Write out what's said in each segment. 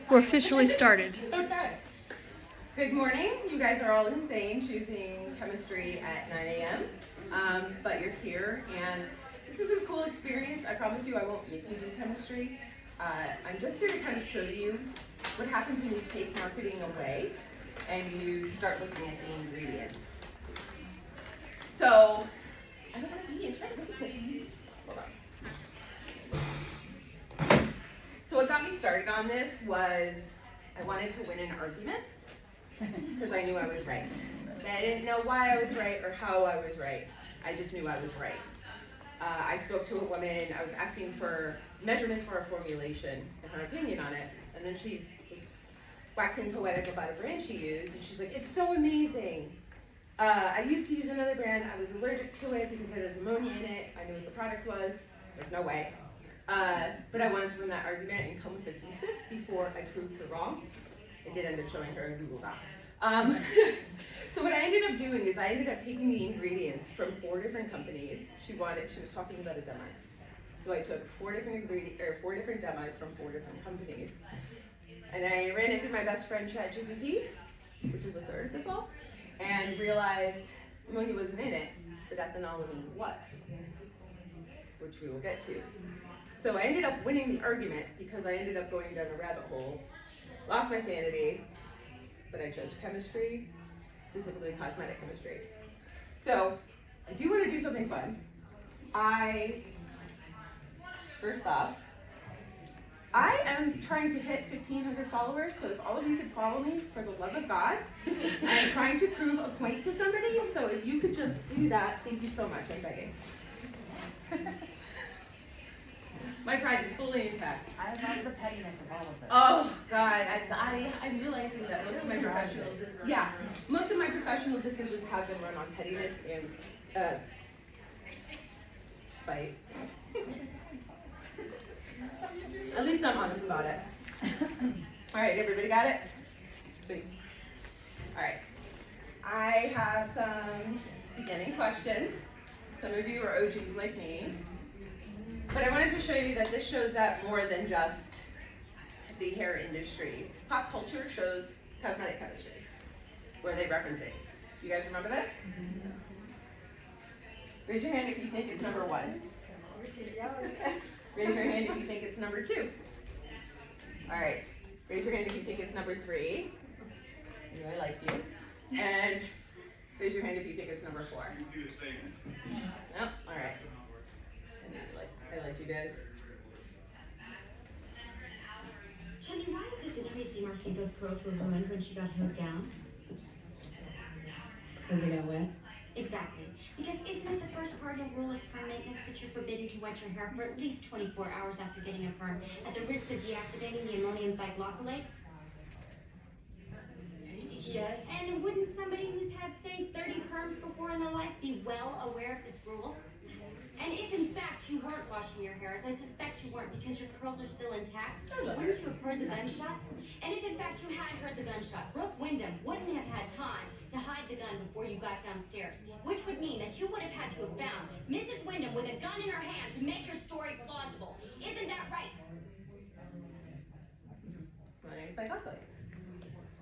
We're officially started. Okay. Good morning. You guys are all insane choosing chemistry at 9 a.m. But you're here, and this is a cool experience. I promise you I won't make you do chemistry. I'm just here to kind of show you what happens when you take marketing away and you start looking at the ingredients. So, I don't want to be in front. What is this? Hold on. So what got me started on this was I wanted to win an argument because I knew I was right. I didn't know why I was right or how I was right. I just knew I was right. I spoke to a woman. I was asking for measurements for a formulation and her opinion on it. And then she was waxing poetic about a brand she used. And she's like, it's so amazing. I used to use another brand. I was allergic to it because there was ammonia in it. I knew what the product was. There's no way. But I wanted to win that argument and come with a thesis before I proved her wrong. I did end up showing her a Google Doc. So what I ended up doing is I ended up taking the ingredients from 4 different companies. She was talking about a demi. So I took 4 different demis from 4 different companies. And I ran it through my best friend ChatGPT, which is what started this all, and realized ammonia wasn't in it, but ethanolamine was, which we will get to. So I ended up winning the argument because I ended up going down a rabbit hole, lost my sanity, but I chose chemistry, specifically cosmetic chemistry. So I do want to do something fun. First off, I am trying to hit 1,500 followers, so if all of you could follow me for the love of God, I'm trying to prove a point to somebody, so if you could just do that, thank you so much, I'm begging. My pride is fully intact. I love the pettiness of all of this. Oh God, I'm realizing that most of my professional decisions have been run on pettiness and spite. At least I'm honest about it. All right, everybody got it? Please. All right. I have some beginning questions. Some of you are OGs like me. But I wanted to show you that this shows up more than just the hair industry. Pop culture shows cosmetic chemistry. Where are they referencing? You guys remember this? Raise your hand if you think it's number 1. Raise your hand if you think it's number 2. All right. Raise your hand if you think it's number 3. I knew I liked you. And raise your hand if you think it's number 4. Nope. All right. I like you guys. Jenny, why is it that Tracy Marcinko's curls were ruined when she got hosed down? Because they got wet? Exactly. Because isn't it the first cardinal rule of perm maintenance that you're forbidden to wet your hair for at least 24 hours after getting a perm, at the risk of deactivating the ammonium thioglycolate? Yes. And wouldn't somebody who's had, say, 30 perms before in their life be well aware of this rule? And if in fact you weren't washing your hair, as I suspect you weren't because your curls are still intact, wouldn't you have heard the gunshot? And if in fact you had heard the gunshot, Brooke Wyndham wouldn't have had time to hide the gun before you got downstairs, which would mean that you would have had to have found Mrs. Wyndham with a gun in her hand to make your story plausible. Isn't that right?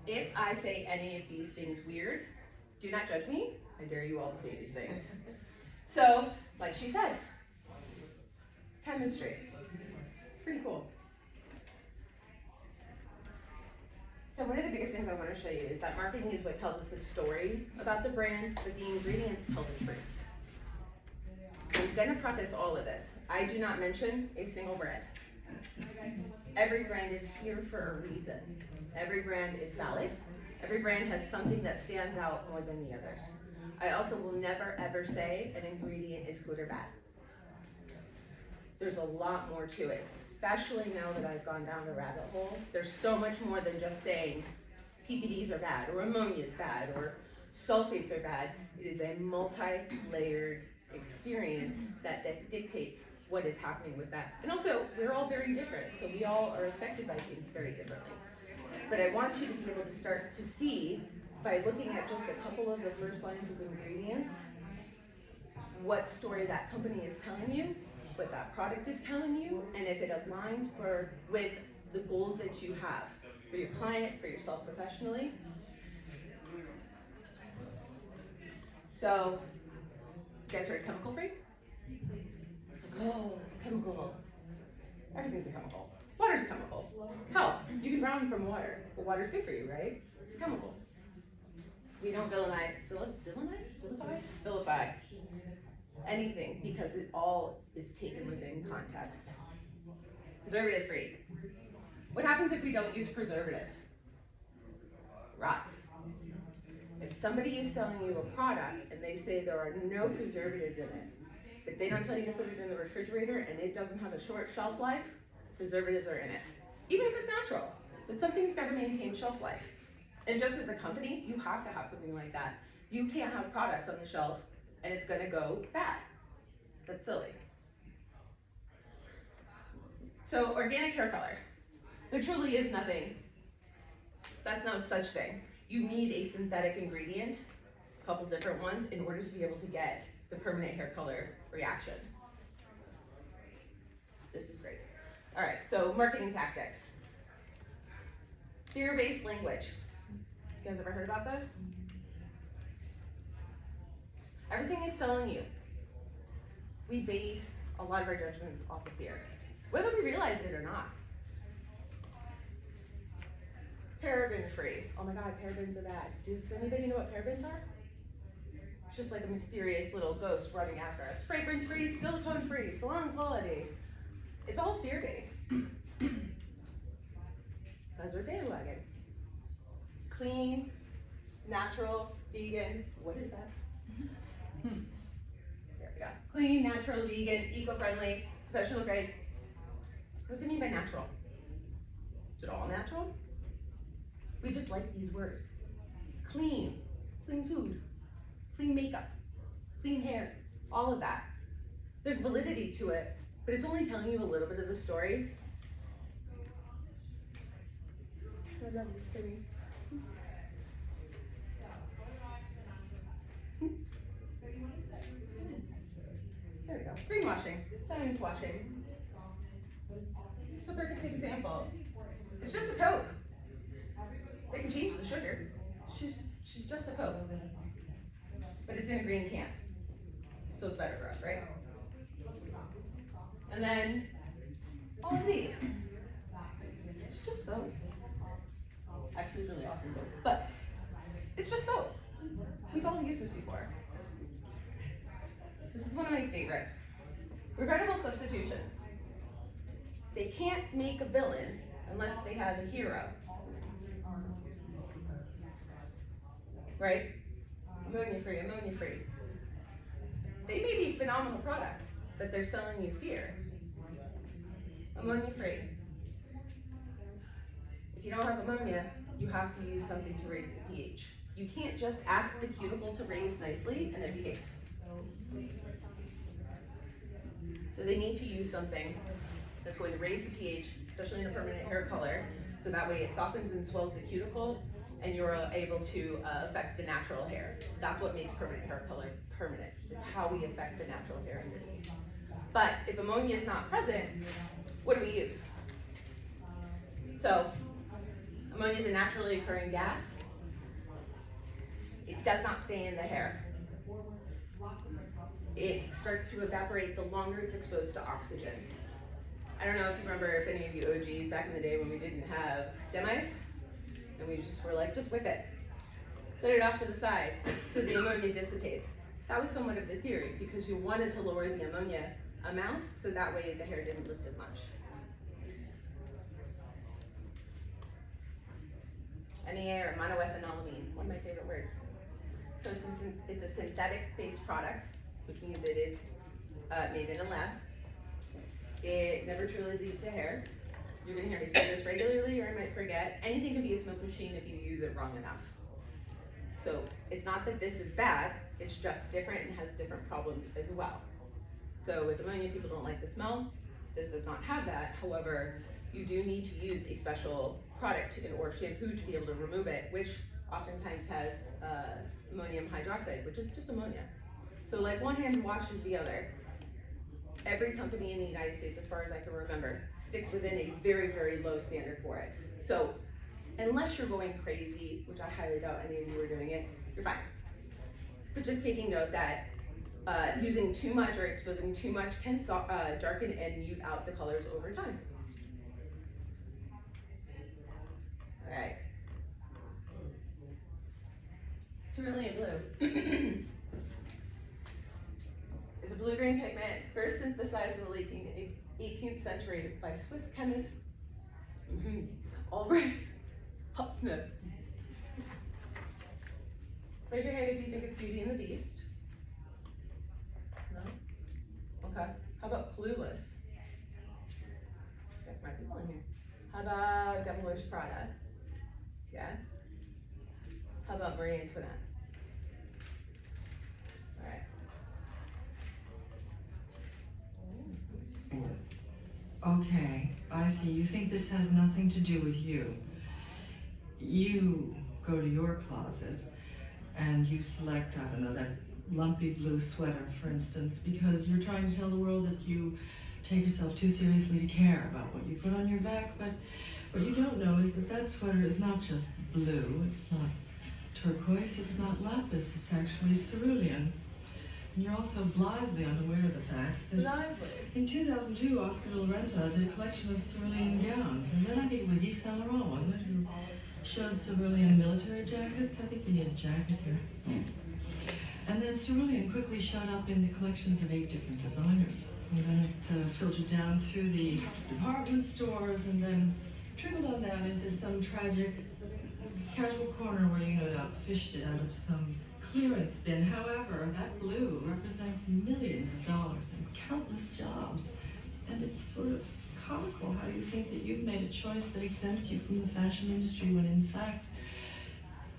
If I say any of these things weird, do not judge me. I dare you all to say these things. So, like she said, chemistry. Pretty cool. So one of the biggest things I want to show you is that marketing is what tells us a story about the brand, but the ingredients tell the truth. I'm going to preface all of this. I do not mention a single brand. Every brand is here for a reason. Every brand is valid. Every brand has something that stands out more than the others. I also will never ever say an ingredient is good or bad. There's a lot more to it, especially now that I've gone down the rabbit hole. There's so much more than just saying PPDs are bad, or ammonia is bad, or sulfates are bad. It is a multi-layered experience that dictates what is happening with that. And also, we're all very different, so we all are affected by things very differently. But I want you to be able to start to see, by looking at just a couple of the first lines of ingredients, what story that company is telling you, what that product is telling you, and if it aligns with the goals that you have. for your client, for yourself professionally. So, you guys heard chemical free? Oh, chemical. Everything's a chemical. Water's a chemical. Hell, you can drown from water. But water's good for you, right? It's a chemical. We don't vilify anything because it all is taken within context. Preservative free. What happens if we don't use preservatives? Rots. If somebody is selling you a product and they say there are no preservatives in it, but they don't tell you to put it in the refrigerator and it doesn't have a short shelf life, preservatives are in it. Even if it's natural, but something's got to maintain shelf life. And just as a company, you have to have something like that. You can't have products on the shelf and it's going to go bad. That's silly. So organic hair color. There truly is nothing. That's no such thing. You need a synthetic ingredient, a couple different ones, in order to be able to get the permanent hair color reaction. This is great. All right, so marketing tactics. Fear-based language. You guys ever heard about this? Everything is selling you. We base a lot of our judgments off of fear, whether we realize it or not. Paraben-free. Oh my God, parabens are bad. Does anybody know what parabens are? It's just like a mysterious little ghost running after us. Fragrance-free, silicone-free, salon quality. It's all fear-based. Buzzword bandwagon. Clean, natural, vegan. What is that? There we go. Clean, natural, vegan, eco-friendly, professional grade. What does it mean by natural? Is it all natural? We just like these words. Clean, clean food, clean makeup, clean hair, all of that. There's validity to it, but it's only telling you a little bit of the story. I love this pretty. There we go. Greenwashing, science washing. It's a perfect example. It's just a Coke. They can change the sugar. She's just a Coke. But it's in a green can. So it's better for us, right? And then all of these. It's just soap. Actually really awesome soap. But it's just soap. We've all used this before. This is one of my favorites. Regrettable substitutions. They can't make a villain unless they have a hero. Right? Ammonia free, ammonia free. They may be phenomenal products, but they're selling you fear. Ammonia free. If you don't have ammonia, you have to use something to raise the pH. You can't just ask the cuticle to raise nicely and it behaves. So they need to use something that's going to raise the pH, especially in a permanent hair color, so that way it softens and swells the cuticle and you're able to affect the natural hair. That's what makes permanent hair color permanent, is how we affect the natural hair underneath. But if ammonia is not present, what do we use? So ammonia is a naturally occurring gas. It does not stay in the hair. It starts to evaporate the longer it's exposed to oxygen. I don't know if you remember, if any of you OGs back in the day when we didn't have Demice, and we just were like, just whip it. Set it off to the side so the ammonia dissipates. That was somewhat of the theory, because you wanted to lower the ammonia amount so that way the hair didn't lift as much. MEA, or monoethanolamine, one of my favorite words. So it's a synthetic-based product, which means it is made in a lab. It never truly leaves the hair. You're gonna hear me say this regularly, or I might forget. Anything can be a smoke machine if you use it wrong enough. So it's not that this is bad, it's just different and has different problems as well. So with ammonia, people don't like the smell. This does not have that. However, you do need to use a special product or shampoo to be able to remove it, which oftentimes has ammonium hydroxide, which is just ammonia. So like one hand washes the other. Every company in the United States, as far as I can remember, sticks within a very, very low standard for it. So unless you're going crazy, which I highly doubt any of you are doing it, you're fine. But just taking note that using too much or exposing too much can darken and mute out the colors over time. All right. Cerulean blue is a blue-green pigment first synthesized in the 18th century by Swiss chemist Albrecht Hopfner. Raise your hand if you think it's Beauty and the Beast. No? Okay. How about Clueless? Got smart people in here. How about Devil Wears Prada? Yeah? How about Marie Antoinette? Alright. Okay, I see. You think this has nothing to do with you. You go to your closet and you select, I don't know, that lumpy blue sweater, for instance, because you're trying to tell the world that you take yourself too seriously to care about what you put on your back. But what you don't know is that that sweater is not just blue, it's not turquoise, it's not lapis, it's actually cerulean. And you're also blithely unaware of the fact that in 2002, Oscar de la Renta did a collection of cerulean gowns, and then I think it was Yves Saint Laurent, wasn't it, who showed cerulean military jackets. I think you need a jacket here. And then cerulean quickly showed up in the collections of 8 different designers. And then it filtered down through the department stores and then trickled on down into some tragic casual corner where you no doubt fished it out of some clearance bin. However, that blue represents millions of dollars and countless jobs. And it's sort of comical how you think that you've made a choice that exempts you from the fashion industry when in fact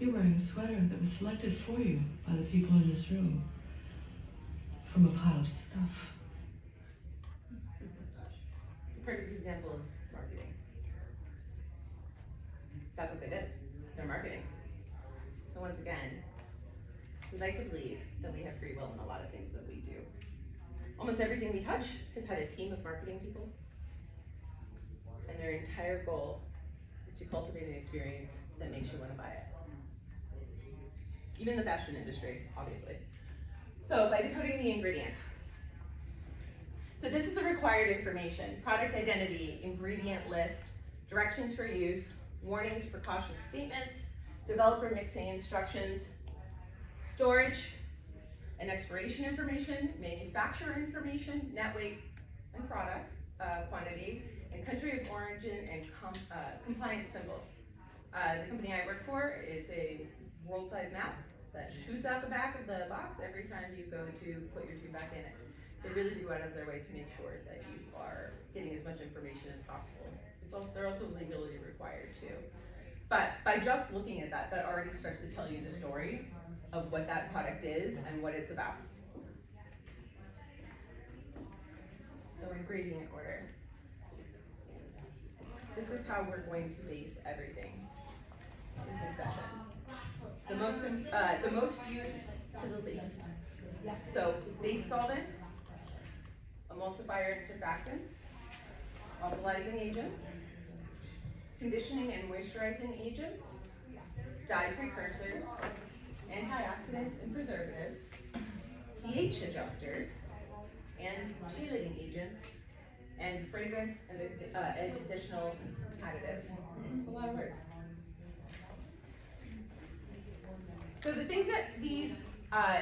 you're wearing a sweater that was selected for you by the people in this room from a pile of stuff. It's a perfect example of marketing. That's what they did. They're marketing. So once again, we like to believe that we have free will in a lot of things that we do. Almost everything we touch has had a team of marketing people, and their entire goal is to cultivate an experience that makes you want to buy it. Even the fashion industry, obviously. So by decoding the ingredients. So this is the required information: product identity, ingredient list, directions for use, warnings, precaution statements, developer mixing instructions, storage and expiration information, manufacturer information, net weight and product quantity, and country of origin and compliance symbols. The company I work for is a world-size map that shoots out the back of the box every time you go to put your tube back in it. They really do go out of their way to make sure that you are getting as much information as possible. They're also legally required too. But by just looking at that, that already starts to tell you the story of what that product is and what it's about. So ingredient order. This is how we're going to base everything in succession. The most used to the least. So base solvent, emulsifier and surfactants, alkalizing agents, conditioning and moisturizing agents, dye precursors, antioxidants and preservatives, pH adjusters, and chelating agents, and fragrance and additional additives. It's a lot of words. So the things that these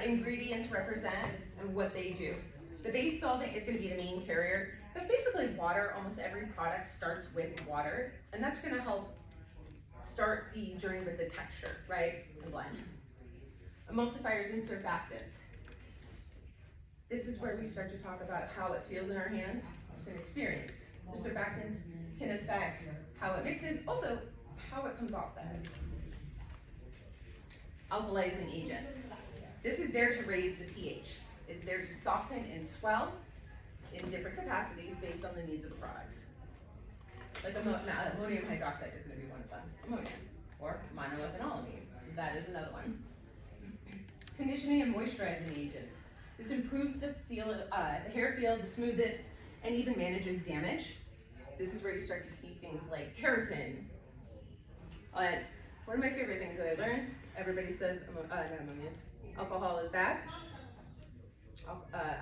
ingredients represent and what they do. The base solvent is going to be the main carrier. That's basically water. Almost every product starts with water, and that's going to help start the journey with the texture, right, and blend. Emulsifiers and surfactants. This is where we start to talk about how it feels in our hands. It's an experience. The surfactants can affect how it mixes, also how it comes off the head. Alkalizing agents. This is there to raise the pH. It's there to soften and swell in different capacities based on the needs of the products. Like ammonium hydroxide is going to be one of them. Ammonium. Or monoethanolamine. That is another one. Conditioning and moisturizing agents. This improves the hair feel, the smoothness, and even manages damage. This is where you start to see things like keratin, One of my favorite things that I learned, everybody says, not ammonium, alcohol is bad,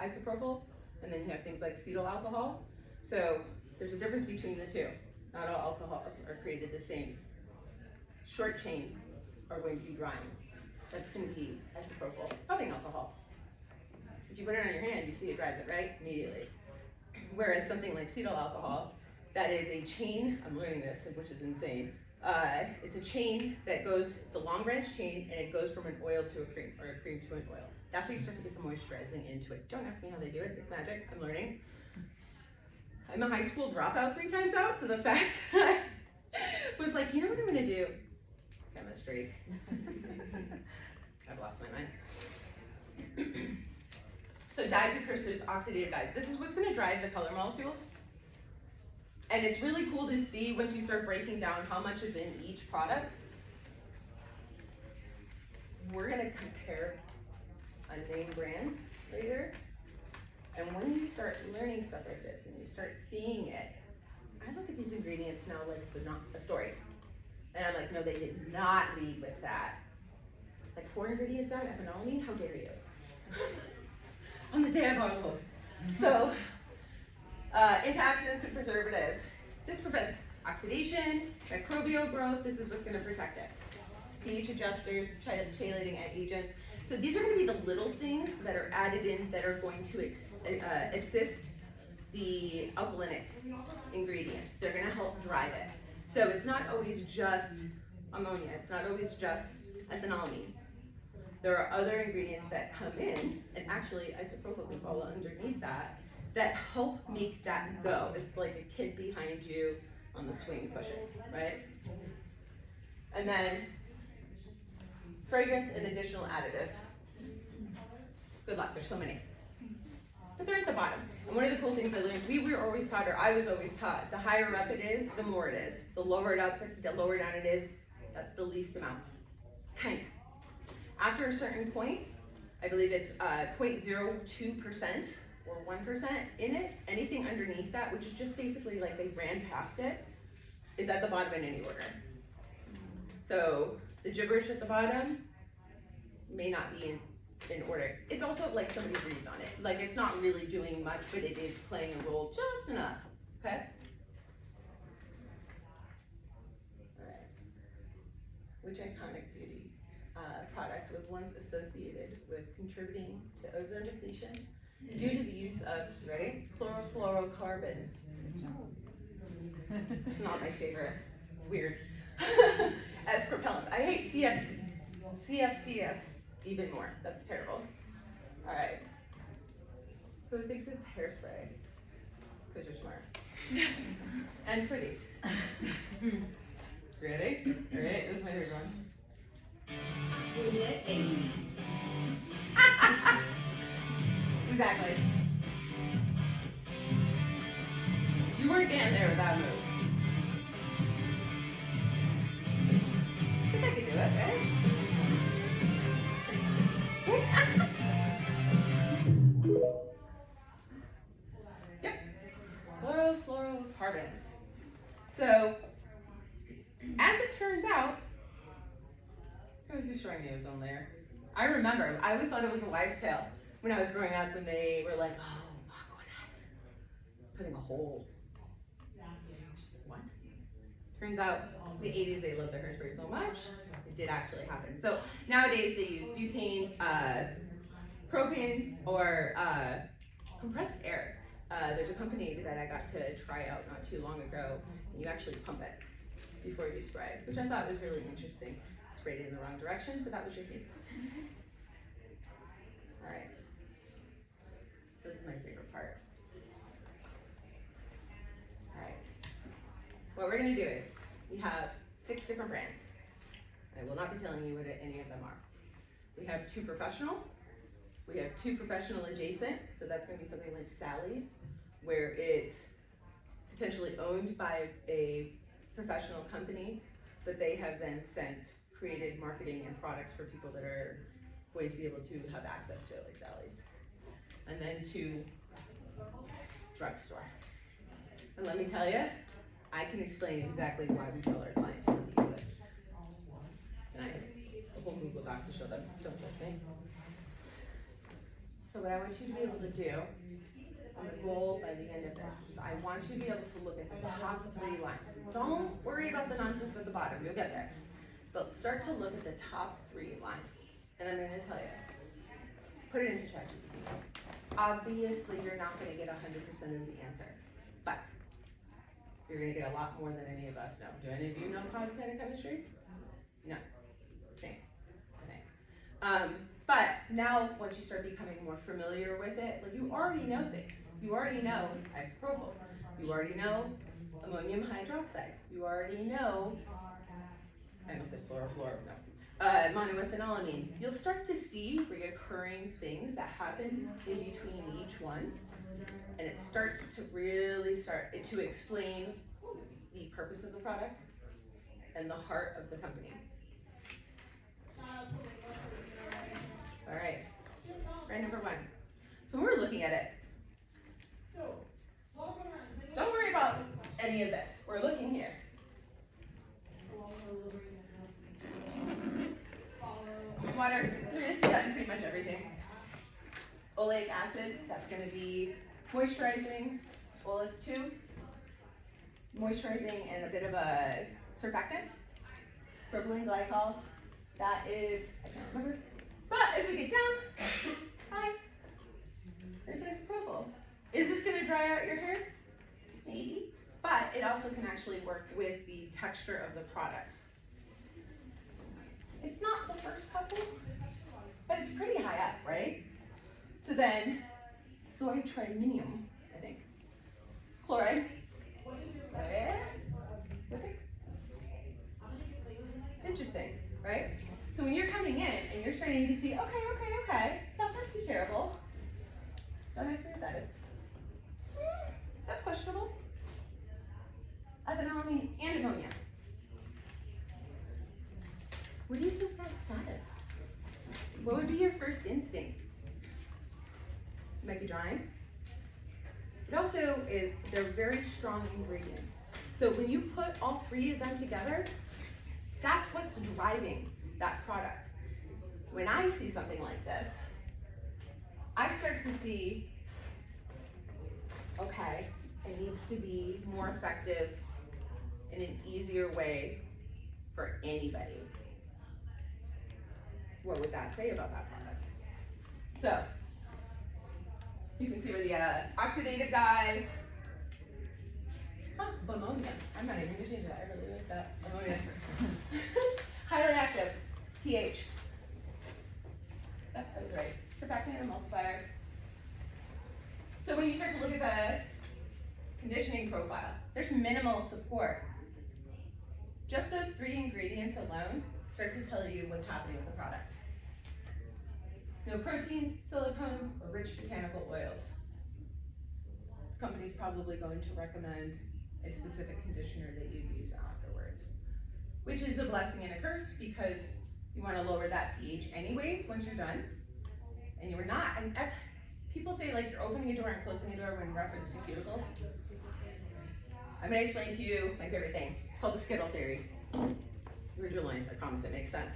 isopropyl, and then you have things like cetyl alcohol. So there's a difference between the two. Not all alcohols are created the same. Short chain are going to be drying. That's going to be isopropyl, something alcohol. If you put it on your hand, you see it dries it, right? Immediately. Whereas something like cetyl alcohol, that is a chain, I'm learning this, which is insane. It's a chain that goes, it's a long branch chain, and it goes from an oil to a cream, or a cream to an oil. That's where you start to get the moisturizing into it. Don't ask me how they do it, it's magic, I'm learning. I'm a high school dropout 3 times out, so the fact that I was like, you know what I'm gonna do? Chemistry. I've lost my mind. So dye precursors, oxidative dyes. This is what's gonna drive the color molecules. And it's really cool to see once you start breaking down how much is in each product. We're gonna compare unnamed brands later. And when you start learning stuff like this and you start seeing it, I look at these ingredients now like it's a story. And I'm like, no, they did not lead with that. Like 4 ingredients down, ethanolamine, how dare you? On the day I bought a book. So, antioxidants and preservatives. This prevents oxidation, microbial growth. This is what's going to protect it. pH adjusters, chelating agents. So these are going to be the little things that are added in that are going to assist the alkalinic ingredients. They're going to help drive it. So it's not always just ammonia. It's not always just ethanolamine. There are other ingredients that come in, and actually isopropyl can fall underneath that, that help make that go. It's like a kid behind you on the swing pushing, right? And then fragrance and additional additives. Good luck, there's so many. But they're at the bottom. And one of the cool things I learned, we were always taught, or I was always taught, the higher up it is, the more it is. The lower down it is, that's the least amount. Kind of. After a certain point, I believe it's 0.02% or 1% in it, anything underneath that, which is just basically like they ran past it, is at the bottom in any order. So the gibberish at the bottom may not be in order. It's also like somebody breathed on it. Like it's not really doing much, but it is playing a role just enough, okay? All right. Which iconic beauty product was once associated with contributing to ozone depletion due to the use of, ready? Chlorofluorocarbons. It's not my favorite. It's weird. As propellants. I hate CFCs even more. That's terrible. All right. Who thinks it's hairspray? It's because you're smart. And pretty. Ready? All right, this is my favorite one. Exactly. You weren't getting there with that moose. I think I could do it, right? Yep. Chlorofluorocarbons. So, as it turns out, who's destroying the ozone layer? I remember, I always thought it was a wives' tale when I was growing up, when they were like, oh, Aquanet, it's putting a hole. What? Turns out, in the 80s, they loved their hairspray so much, it did actually happen. So nowadays, they use butane, propane, or compressed air. There's a company that I got to try out not too long ago, and you actually pump it before you spray, which I thought was really interesting. Sprayed it in the wrong direction, but that was just me. All right. This is my favorite part. All right. What we're going to do is, we have 6 different brands. I will not be telling you what any of them are. We have 2 professional. We have 2 professional adjacent. So that's going to be something like Sally's, where it's potentially owned by a professional company, but they have then since created marketing and products for people that are going to be able to have access to it, like Sally's. And then 2 drugstore. And let me tell you, I can explain exactly why we tell our clients not to use it. have to show them, don't judge me. So what I want you to be able to do, and the goal by the end of this, is I want you to be able to look at the top 3 lines. Don't worry about the nonsense at the bottom, you'll get there. But start to look at the top 3 lines. And I'm gonna tell you, put it into ChatGPT. Obviously, you're not gonna get 100% of the answer, but you're gonna get a lot more than any of us know. Do any of you know cosmetic chemistry? No. Same. Okay. But now, once you start becoming more familiar with it, like you already know things. You already know isopropyl. You already know ammonium hydroxide. You already know, I almost said chlorofluor, no. Monoethanolamine. You'll start to see recurring things that happen in between each one, and it starts to really start to explain the purpose of the product and the heart of the company. All right, right, number 1. So when we're looking at it, don't worry about any of this. We're looking here. Water, you're gonna see that in pretty much everything. Oleic acid, that's gonna be moisturizing, olive 2, moisturizing and a bit of a surfactant. Propylene glycol, that is, I can't remember. But as we get down, hi, there's isopropyl. Is this gonna dry out your hair? Maybe, but it also can actually work with the texture of the product. It's not the first couple, but it's pretty high up, right? So then, soy triminium, I think. Chloride. It's interesting, right? So when you're coming in and you're starting to see, okay, that's not too terrible. Don't ask me what that is. That's questionable. Ethanolamine and ammonia. What do you think that says? What would be your first instinct? It might be drying. It also is, they're very strong ingredients. So when you put all 3 of them together, that's what's driving that product. When I see something like this, I start to see, okay, it needs to be more effective in an easier way for anybody. What would that say about that product? So, you can see where the oxidative dyes, ammonia, I'm not even gonna change that, I really like that, ammonia. Highly active, pH. That was right, surfactant, emulsifier. So when you start to look at the conditioning profile, there's minimal support. Just those 3 ingredients alone start to tell you what's happening with the product. No proteins, silicones, or rich botanical oils. The company's probably going to recommend a specific conditioner that you use afterwards, which is a blessing and a curse because you want to lower that pH anyways once you're done. And you're not, people say like you're opening a door and closing a door when reference to cuticles. I'm going to explain to you my favorite thing. It's called the Skittle theory. Read your lines, I promise it makes sense.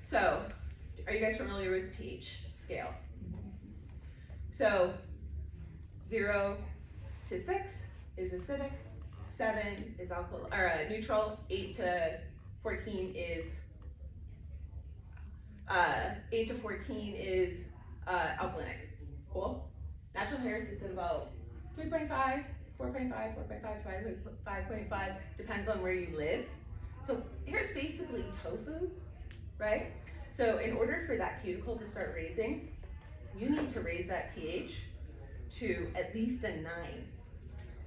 So, are you guys familiar with the pH scale? So, 0 to 6 is acidic, 7 is neutral, 8 to 14 is alkalinic. Cool? Natural hair sits at about 3.5, 4.5, 4.5 to 5.5, depends on where you live. So hair's basically tofu, right? So in order for that cuticle to start raising, you need to raise that pH to at least a 9.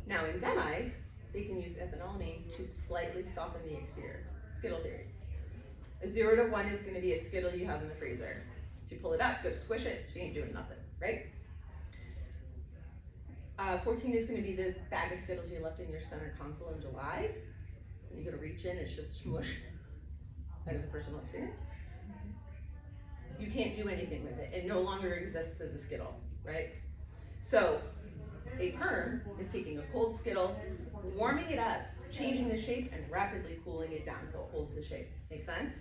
Now in demis, they can use ethanolamine to slightly soften the exterior. Skittle theory. A 0 to 1 is gonna be a Skittle you have in the freezer. If you pull it up, go to squish it, she ain't doing nothing, right? 14 is gonna be this bag of Skittles you left in your center console in July. When you go to reach in, it's just smush. That is a personal experience. You can't do anything with it. It no longer exists as a Skittle, right? So a perm is taking a cold Skittle, warming it up, changing the shape, and rapidly cooling it down so it holds the shape. Make sense?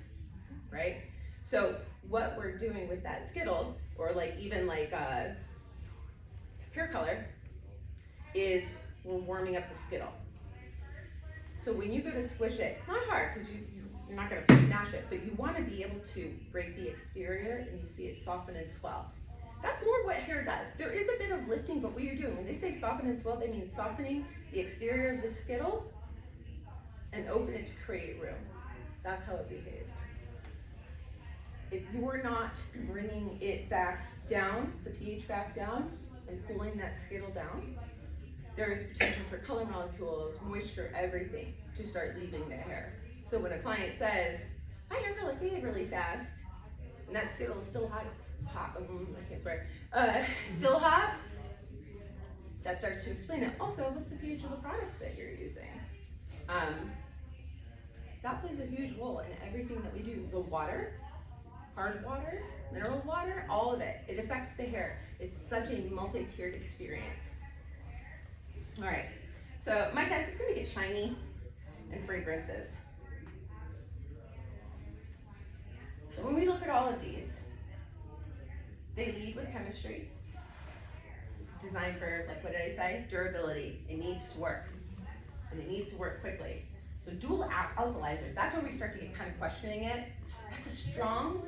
Right? So what we're doing with that Skittle, or like even like hair color, is we're warming up the Skittle. So when you go to squish it, not hard, because you're not gonna smash it, but you wanna be able to break the exterior and you see it soften and swell. That's more what hair does. There is a bit of lifting, but what you're doing, when they say soften and swell, they mean softening the exterior of the Skittle and open it to create room. That's how it behaves. If you're not bringing it back down, the pH back down, and cooling that Skittle down, there is potential for color molecules, moisture, everything to start leaving the hair. So when a client says, my hair color faded really fast, and that Skittle is still hot, I can't swear, still hot, that starts to explain it. Also, what's the pH of the products that you're using? That plays a huge role in everything that we do. The water, hard water, mineral water, all of it. It affects the hair. It's such a multi-tiered experience. All right, so my deck is gonna get shiny and fragrances. So when we look at all of these, they lead with chemistry. It's designed for, like, what did I say? Durability. It needs to work, and it needs to work quickly. So dual alkalizers, that's where we start to get kind of questioning it. That's a strong,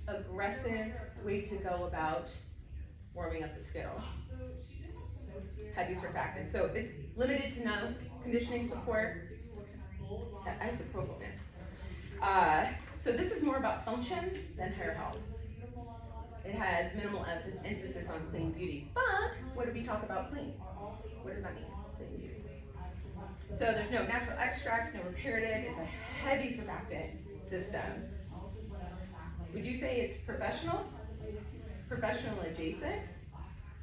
aggressive way to go about warming up the Skittle. Heavy surfactant. So it's limited to no conditioning support. That isopropyl, man. So this is more about function than hair health. It has minimal emphasis on clean beauty. But what do we talk about clean? What does that mean, clean beauty? So there's no natural extracts, no reparative. It's a heavy surfactant system. Would you say it's professional, professional adjacent,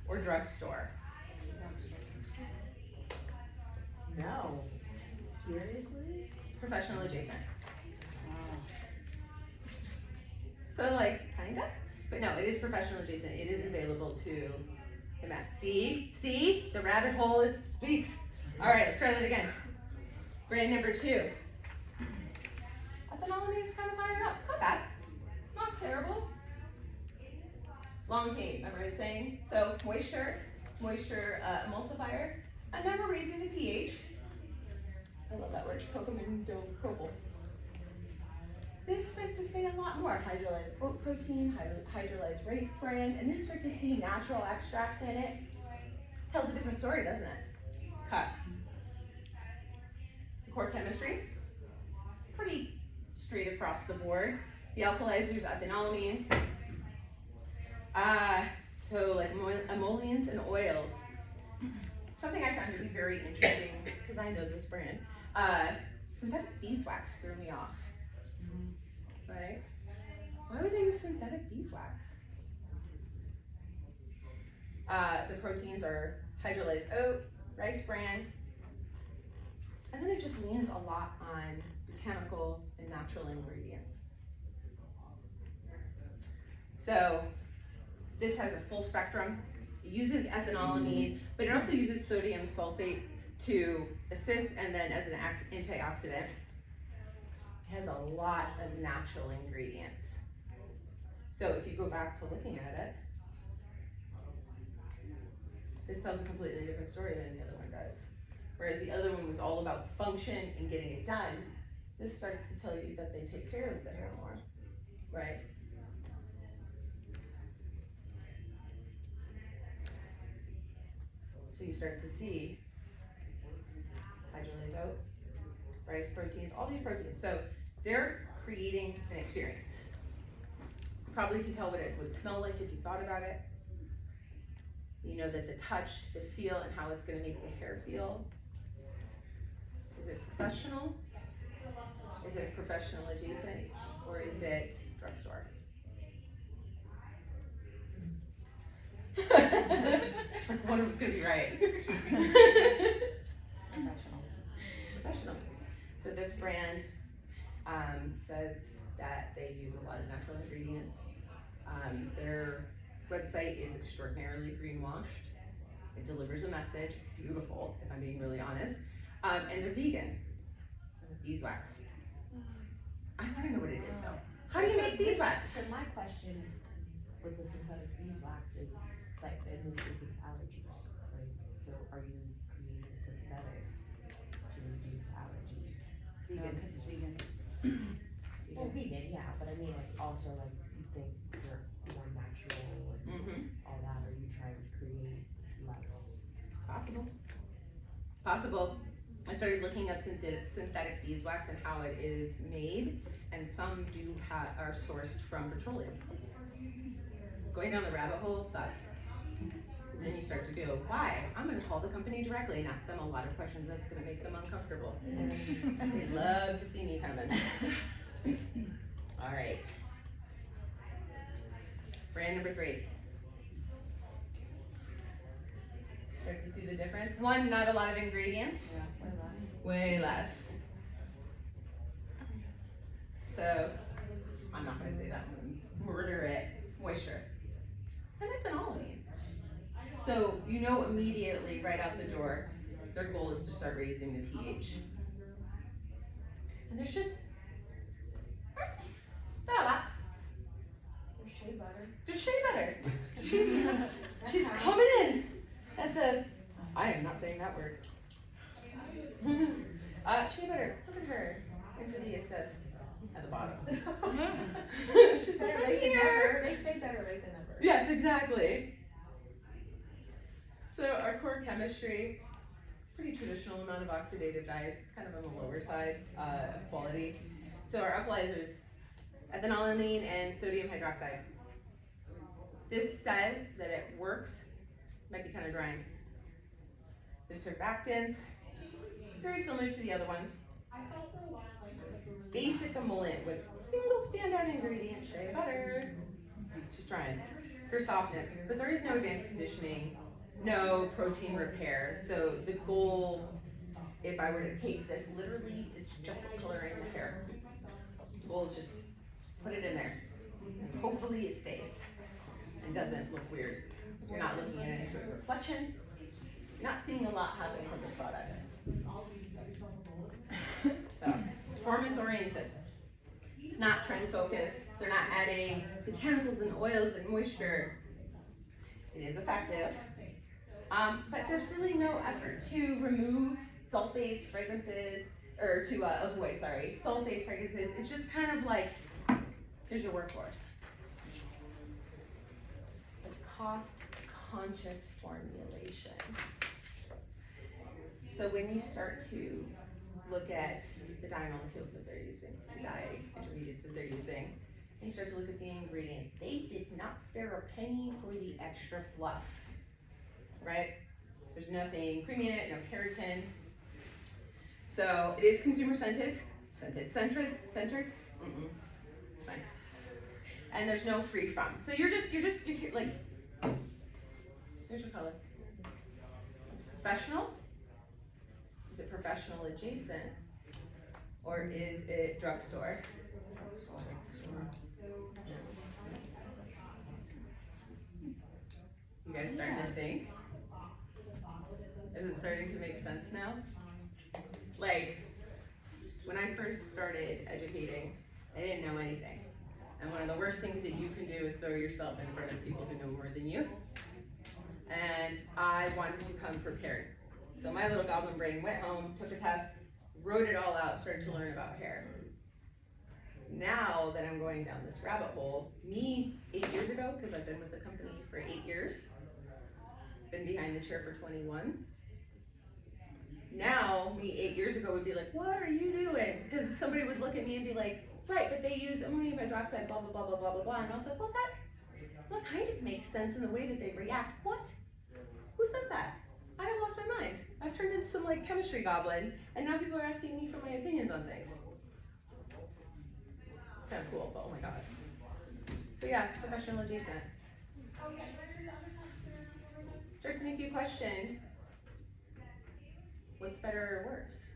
or drugstore? No. Seriously? It's professional adjacent. So like, kinda, but no, it is professional adjacent. It is available to MS. See, the rabbit hole, it speaks. All right, let's try that again. Brand number 2. Ethanolamine is kind of higher up, not bad, not terrible. Long chain, remember I was saying? So moisture emulsifier, and then we're raising the pH. I love that word, propyl. This starts to say a lot more. Hydrolyzed oat protein, hydrolyzed rice bran, and then you start to see natural extracts in it. Tells a different story, doesn't it? Cut. The core chemistry, pretty straight across the board. The alkalizers, ethanolamine. So like emollients and oils. Something I found to be very interesting, because I know this brand. Synthetic beeswax threw me off. Right? Why would they use synthetic beeswax? The proteins are hydrolyzed oat, rice bran, and then it just leans a lot on botanical and natural ingredients. So this has a full spectrum. It uses ethanolamine, but it also uses sodium sulfate to assist, and then as an antioxidant. It has a lot of natural ingredients. So if you go back to looking at it, this tells a completely different story than the other one does. Whereas the other one was all about function and getting it done, this starts to tell you that they take care of the hair more, right? So you start to see hydrolyzed oat, rice proteins, all these proteins. So they're creating an experience. Probably can tell what it would smell like if you thought about it. You know that the touch, the feel, and how it's going to make the hair feel. Is it professional? Is it professional adjacent? Or is it drugstore? Like one of them's going to be right. Professional. So this brand says that they use a lot of natural ingredients. Their website is extraordinarily greenwashed. It delivers a message. It's beautiful, if I'm being really honest. And they're vegan. Beeswax. I want to know what it is though. How do you make synthetic beeswax. So my question with the synthetic beeswax is, it's like immediately allergies, right? So are you creating a synthetic to reduce allergies? Vegan. Because it's vegan. Well, vegan, yeah, but I mean, like, also, like, you think you're more natural and all that, or you trying to create less? Possible. I started looking up synthetic beeswax and how it is made, and some are sourced from petroleum. Going down the rabbit hole sucks. Then you start to go, why? I'm gonna call the company directly and ask them a lot of questions that's gonna make them uncomfortable. They love to see me coming. All right. Brand number 3. Start to see the difference. 1, not a lot of ingredients. Yeah, Way less. So, I'm not gonna say that one. Murder it. Moisture. And phenolene. So, you know immediately, right out the door, their goal is to start raising the pH. And there's just not a lot. Or shea butter. Just shea butter. She's coming in at the, I am not saying that word. Shea butter, look at her, in for the assist at the bottom. She's like, Better I'm late than here. never. They say better late than never. Yes, exactly. So our core chemistry, pretty traditional amount of oxidative dyes. It's kind of on the lower side of quality. So our alkalizers, ethanolamine and sodium hydroxide. This says that it works, might be kind of drying. The surfactants, very similar to the other ones. Basic emollient with single standout ingredient, shea butter. Just trying for softness, but there is no advanced conditioning, no protein repair. So the goal, if I were to take this literally, is to just put color in the hair. The goal is just put it in there, and hopefully it stays and doesn't look weird. You're not looking at any sort of reflection. You're not seeing a lot happening from this product. So, performance oriented. It's not trend focused. They're not adding botanicals and oils and moisture. It is effective. But there's really no effort to remove sulfates, fragrances, or to avoid, sulfates, fragrances. It's just kind of like, here's your workhorse. It's cost-conscious formulation. So when you start to look at the dye molecules that they're using, the dye intermediates that they're using, and you start to look at the ingredients, they did not spare a penny for the extra fluff, right? There's nothing creamy in it, no keratin. So it is consumer centered. It's fine. And there's no free from. So you're like, there's your color. Is it professional? Is it professional adjacent? Or is it drugstore? You guys starting to think? Is it starting to make sense now? Like, when I first started educating, I didn't know anything. And one of the worst things that you can do is throw yourself in front of people who know more than you. And I wanted to come prepared. So my little goblin brain went home, took a test, wrote it all out, started to learn about hair. Now that I'm going down this rabbit hole, me 8 years ago, because I've been with the company for 8 years, been behind the chair for 21. Now, me 8 years ago would be like, what are you doing? Because somebody would look at me and be like, right, but they use ammonium hydroxide, blah, blah, blah, blah, blah, blah, blah. And I was like, well, that kind of makes sense in the way that they react. What? Who says that? I have lost my mind. I've turned into some like chemistry goblin, and now people are asking me for my opinions on things. It's kind of cool, but oh my god. So yeah, it's professional adjacent. Starts to make you question, what's better or worse?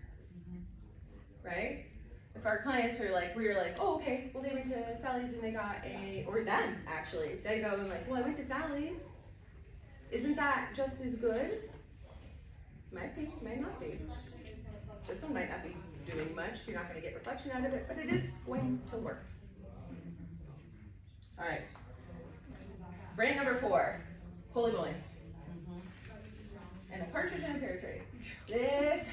Right? If our clients are like, we're like, oh, okay, well, they went to Sally's and they got or them actually, they go and like, well, I went to Sally's. Isn't that just as good? Might be, might not be. This one might not be doing much. You're not going to get reflection out of it, but it is going to work. All right. Brand number 4, Holy Moly. And a partridge in a pear tree. This,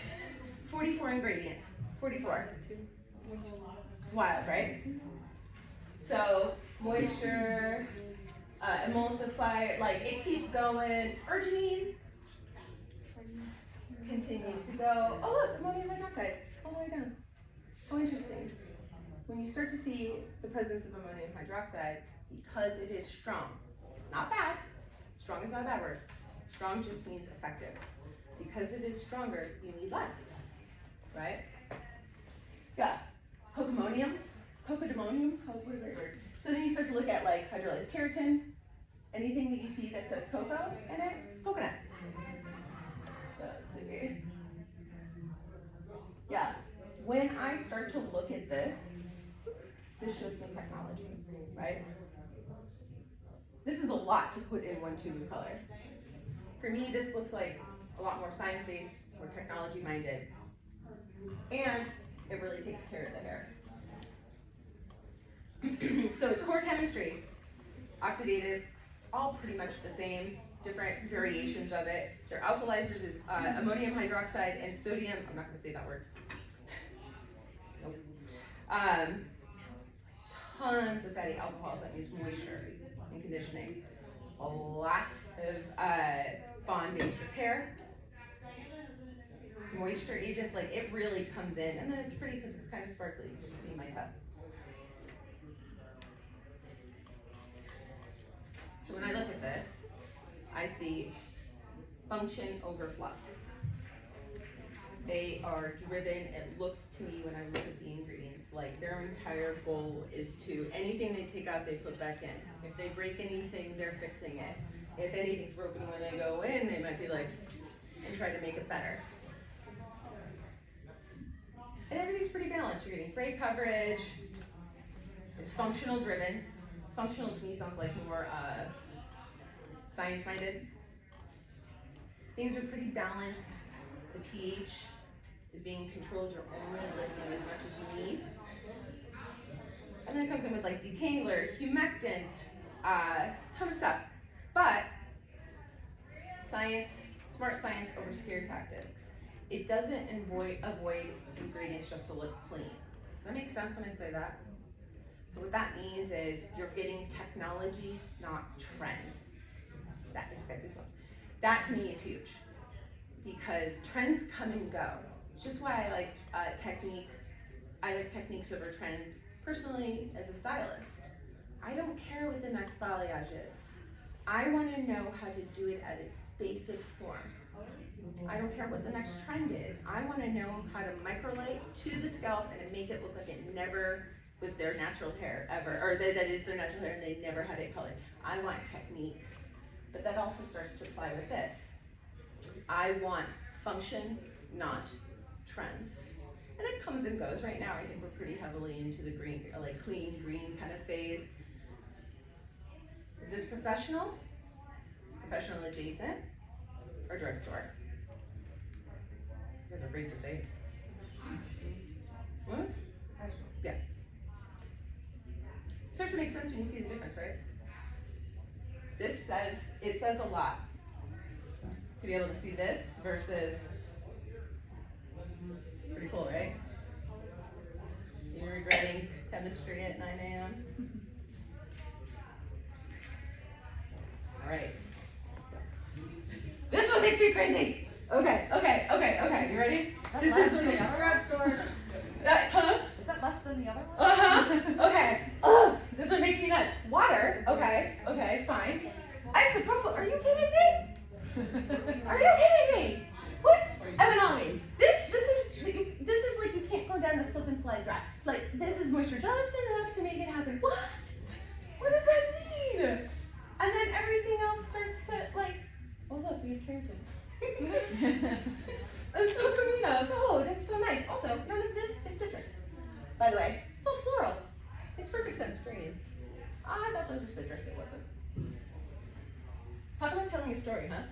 44 ingredients, 44. It's wild, right? So, moisture, emulsifier, like it keeps going. Arginine continues to go. Oh look, ammonium hydroxide, all the way down. Oh, interesting. When you start to see the presence of ammonium hydroxide, because it is strong, it's not bad. Strong is not a bad word. Strong just means effective. Because it is stronger, you need less, right? Yeah, cocamonium, cocodamonium, what a great word. So then you start to look at like hydrolyzed keratin, anything that you see that says cocoa in it, it's coconut. So let's see. Yeah, when I start to look at this shows me technology, right? This is a lot to put in one tube of color. For me, this looks like a lot more science-based, more technology-minded, and it really takes care of the hair. So it's core chemistry, oxidative, it's all pretty much the same, different variations of it. Their alkalizers is ammonium hydroxide and sodium, I'm not gonna say that word. Nope. Tons of fatty alcohols, that means moisture and conditioning. A lot of bond-based repair. Moisture agents, like it really comes in, and then it's pretty because it's kind of sparkly, as you see in my cup. So when I look at this, I see function over fluff. They are driven, it looks to me when I look at the ingredients, like their entire goal is to, anything they take out, they put back in. If they break anything, they're fixing it. If anything's broken when they go in, they might be like, and try to make it better. And everything's pretty balanced. You're getting great coverage. It's functional driven. Functional to me sounds like more science-minded. Things are pretty balanced. The pH is being controlled. You're only lifting as much as you need. And then it comes in with like detangler, humectants, ton of stuff. But science, smart science over scare tactics. It doesn't avoid ingredients just to look clean. Does that make sense when I say that? So what that means is you're getting technology, not trend. That to me is huge because trends come and go. It's just why I like technique. I like techniques over trends. Personally, as a stylist, I don't care what the next balayage is. I want to know how to do it at its basic form. I don't care what the next trend is. I want to know how to microlight to the scalp and to make it look like it never was their natural hair ever, or that is their natural hair and they never had it colored. I want techniques, but that also starts to apply with this. I want function, not trends. And it comes and goes. Right now, I think we're pretty heavily into the green, like clean green kind of phase. Is this professional? Professional adjacent? Or drugstore? You guys are afraid to say it. What? Professional. Yes. Starts to make sense when you see the difference, right? It says a lot to be able to see this versus, pretty cool, right? You're regretting chemistry at 9 a.m. All right. This one makes me crazy. Okay. You ready? This is Drugstore. huh? Is that less than the other one? Okay. This one makes me nuts. Water. Okay. Fine. Isopropyl. Are you kidding me? Are you kidding me? What? Evanolame. This is like you can't go down the slip and slide drive. Like this is moisture just enough to make it happen. What? What does that mean? And then everything else starts to like. Oh look, we have keratin. And so Camino. Oh, that's so nice. Also, none of this is citrus. By the way, it's all floral. Makes perfect sense. Green. I thought those were citrus. It wasn't. Talk about telling a story, huh?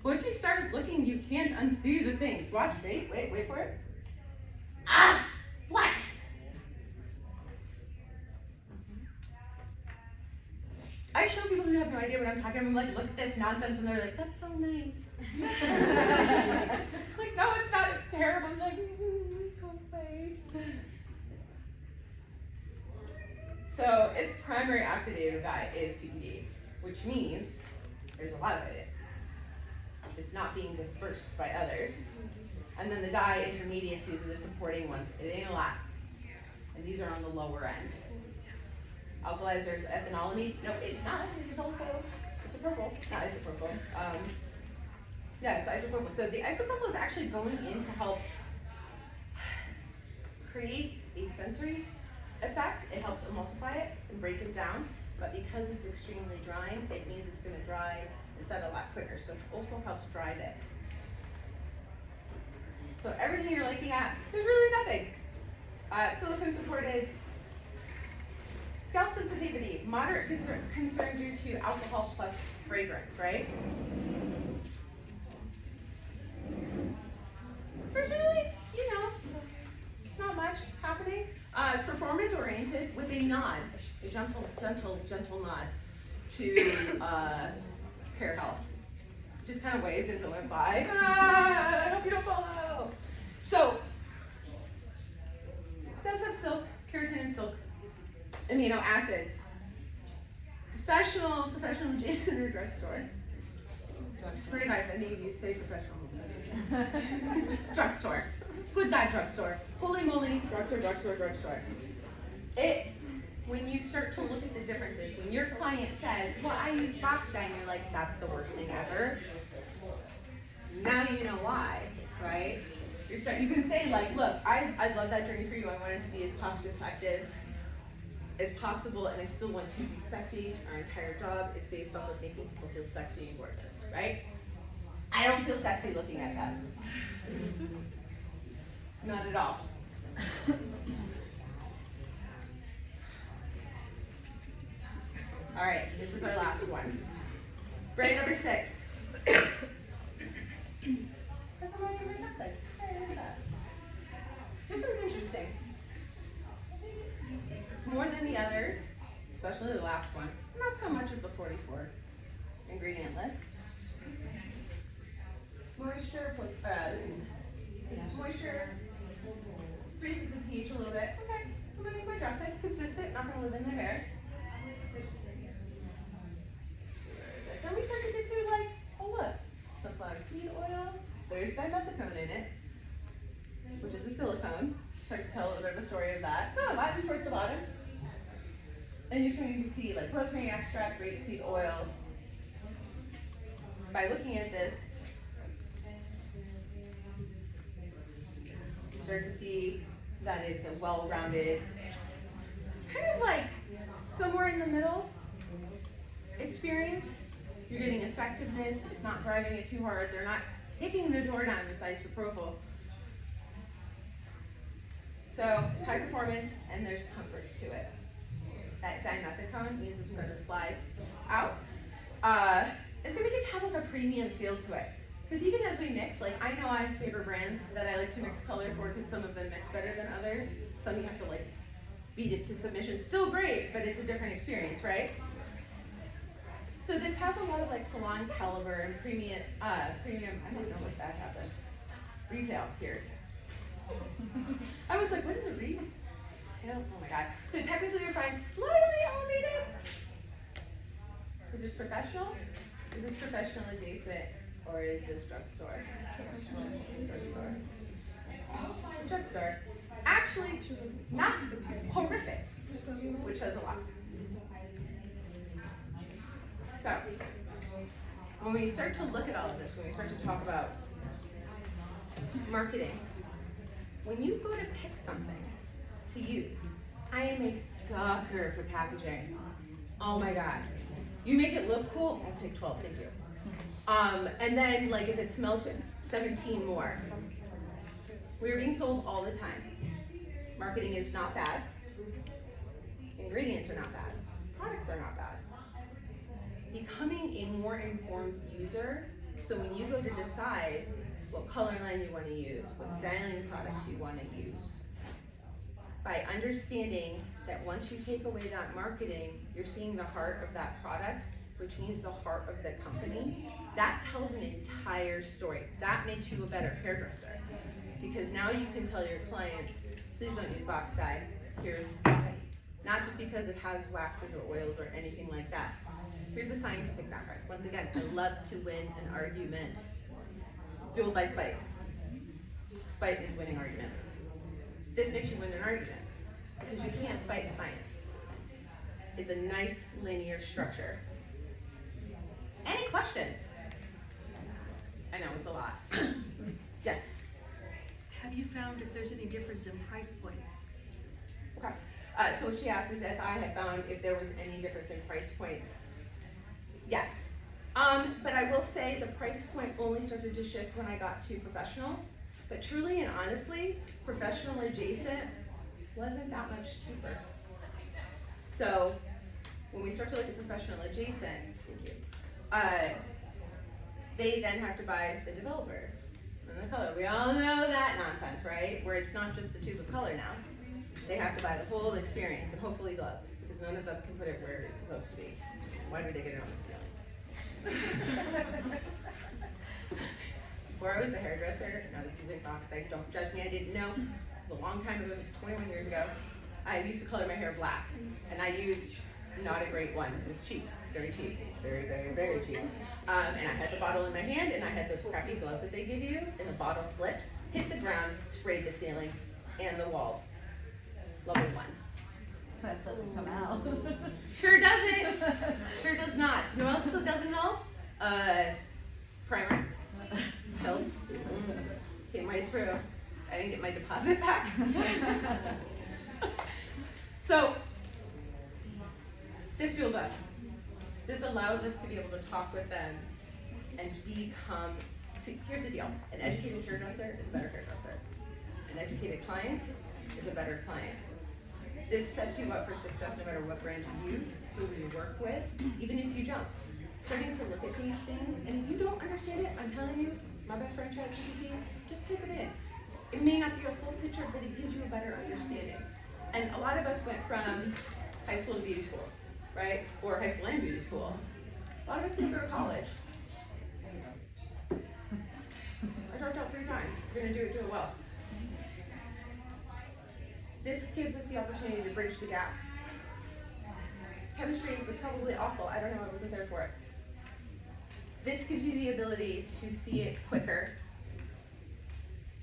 Once you start looking, you can't unsee the things. Watch. Wait for it. Ah! What? show people who have no idea what I'm talking about, I'm like, look at this nonsense, and they're like, that's so nice. Like, no, it's not, it's terrible. I'm like, go away. So its primary oxidative dye is PPD, which means there's a lot of it. It's not being dispersed by others. And then the dye intermediates, these are the supporting ones. It ain't a lot. And these are on the lower end. Alkalizers, ethanolamine. No, it's not. It's also isopropyl. Not isopropyl. Yeah, it's isopropyl. So the isopropyl is actually going in to help create a sensory effect. It helps emulsify it and break it down. But because it's extremely drying, it means it's going to dry and set a lot quicker. So it also helps dry it. So everything you're looking at, there's really nothing. Silicone supported. Scalp sensitivity, moderate concern due to alcohol plus fragrance, right? There's really, not much happening. Performance oriented with a nod, a gentle nod to hair health. Just kind of waved as it went by. I hope you don't follow. So, it does have silk, keratin and silk amino acids. Professional adjacent or drugstore. Swear to God, if any of you say professional, drugstore. Good God, drugstore. Holy moly, drugstore. When you start to look at the differences, when your client says, well, I use box dye, and you're like, that's the worst thing ever. Now you know why, right? You can say like, look, I love that journey for you. I want it to be as cost effective as possible, and I still want to be sexy. Our entire job is based off of making people feel sexy and gorgeous, right? I don't feel sexy looking at that. Not at all. All right, this is our last one. Brain number 6. That's what my favorite looks like. Hey, look at that. This one's interesting. It's more than the others, especially the last one. Not so much as the 44 ingredient list. Moisture plus moisture raises the pH a little bit. Okay, I'm gonna make my hydroxide consistent, not gonna live in the hair. Then we start to get to like, oh look, sunflower seed oil. There's dimethicone in it, which is a silicone. Start to tell a little bit of a story of that. Oh, that's towards the bottom. And you're starting to see like rosemary extract, rapeseed oil. By looking at this, you start to see that it's a well-rounded, kind of like somewhere in the middle experience. You're getting effectiveness, it's not driving it too hard, they're not kicking the door down with isopropyl. So it's high performance and there's comfort to it. That dimethicone means it's going to slide out. It's going to have like a premium feel to it. Because even as we mix, like I know I have favorite brands that I like to mix color for because some of them mix better than others. Some you have to like beat it to submission. Still great, but it's a different experience, right? So this has a lot of like salon caliber and premium, I don't know what that happened. Retail tiers. I was like, what is a retail? Oh my God. So technically refined, slightly elevated. Is this professional? Is this professional adjacent? Or is this drugstore? Drugstore. Drugstore. Actually, not horrific, which says a lot. So, when we start to look at all of this, when we start to talk about marketing, when you go to pick something to use, I am a sucker for packaging. Oh my God. You make it look cool, I'll take 12, thank you. And then, like, if it smells good, 17 more. We are being sold all the time. Marketing is not bad. Ingredients are not bad. Products are not bad. Becoming a more informed user, so when you go to decide what color line you want to use, what styling products you want to use, by understanding that once you take away that marketing, you're seeing the heart of that product, which means the heart of the company. That tells an entire story. That makes you a better hairdresser. Because now you can tell your clients, please don't use box dye. Here's why. Not just because it has waxes or oils or anything like that. Here's the scientific background. Once again, I love to win an argument fueled by spite. Spite is winning arguments. This makes you win an argument because you can't fight science. It's a nice linear structure. Any questions? I know it's a lot. Yes. Have you found if there's any difference in price points? Okay. So what she asked is if I had found if there was any difference in price points. Yes. But I will say the price point only started to shift when I got to professional. But truly and honestly, professional adjacent wasn't that much cheaper. So when we start to look at professional adjacent, thank you, they then have to buy the developer and the color. We all know that nonsense, right? Where it's not just the tube of color now. They have to buy the whole experience and hopefully gloves because none of them can put it where it's supposed to be. Why do they get it on the ceiling? Before I was a hairdresser and I was using box dye, don't judge me, I didn't know. It was a long time ago, 21 years ago. I used to color my hair black and I used not a great one. It was cheap, very cheap, very, very, very cheap. And I had the bottle in my hand and I had those crappy gloves that they give you and the bottle slipped, hit the ground, sprayed the ceiling and the walls. Level 1. That doesn't come out. Sure doesn't. Sure does not. You know what else doesn't know? Primer. Hilts. Came right through. I didn't get my deposit back. So, this fuels us. This allows us to be able to talk with them and become, see, here's the deal. An educated hairdresser is a better hairdresser. An educated client is a better client. This sets you up for success no matter what brand you use, who you work with, even if you jump. Starting to look at these things, and if you don't understand it, I'm telling you, my best friend ChatGPT, just type it in. It may not be a full picture, but it gives you a better understanding. And a lot of us went from high school to beauty school, right? Or high school and beauty school. A lot of us didn't go to college. I dropped out 3 times. If you're gonna do it well. This gives us the opportunity to bridge the gap. Chemistry was probably awful. I don't know, I wasn't there for it. This gives you the ability to see it quicker.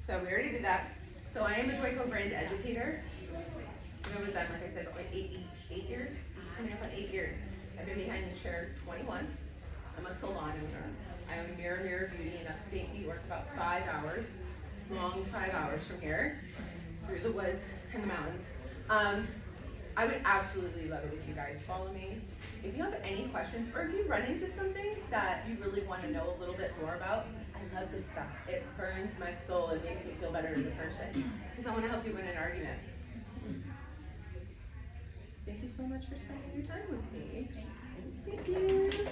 So we already did that. So I am a Joico brand educator. I've been with them, like I said, like 8 years. It's coming up on 8 years. I've been behind the chair 21. I'm a salon owner. I own Mirror Beauty in upstate New York, about 5 hours, long 5 hours from here, through the woods and the mountains. I would absolutely love it if you guys follow me. If you have any questions, or if you run into some things that you really want to know a little bit more about, I love this stuff. It burns my soul. It makes me feel better as a person, because I want to help you win an argument. Thank you so much for spending your time with me. Thank you.